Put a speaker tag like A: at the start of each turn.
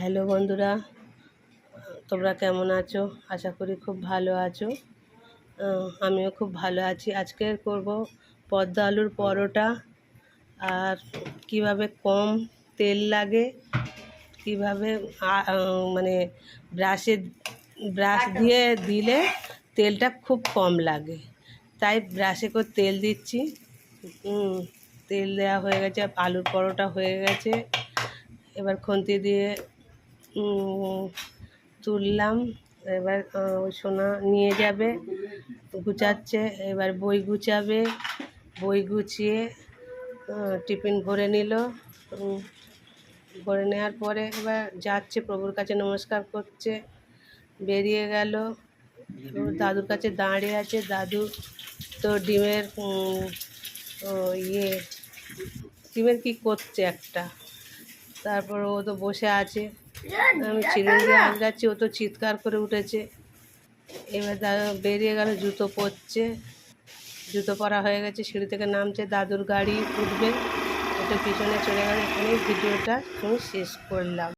A: Hello বন্ধুরা, তোমরা কেমন আছো? আশা করি খুব ভালো আছো। আমিও খুব ভালো আছি। আজকে করব পদ্মা আলুর পরোটা। আর কিভাবে কম তেল লাগে, কিভাবে মানে ব্রাশ দিয়ে দিলে তেলটা খুব কম লাগে, তাই ব্রাশে করে তেল দিচ্ছি। তেল দেওয়া হয়ে গেছে, আলুর পরোটা হয়ে গেছে। এবার খুন্তি দিয়ে তুললাম। এবার ওই সোনা নিয়ে যাবে, গুছাচ্ছে। এবার বই গুছাবে, বই গুছিয়ে টিফিন ভরে নিল। ভরে নেওয়ার পরে এবার যাচ্ছে, প্রভুর কাছে নমস্কার করছে, বেরিয়ে গেল। দাদুর কাছে দাঁড়িয়ে আছে। দাদু তো ডিমের ডিমের কী করছে একটা, তারপর ও তো বসে আছে। আমি চিরুনি দিয়ে আঁচড়াচ্ছি, ও তো চিৎকার করে উঠেছে। এবার দাদু বেরিয়ে গেল, জুতো পরছে। জুতো পরা হয়ে গেছে, সিঁড়ি থেকে নামছে, দাদুর গাড়ি উঠবে, ওটা পিছনে চলে গেল। এখানেই ভিডিওটা আমি শেষ করলাম।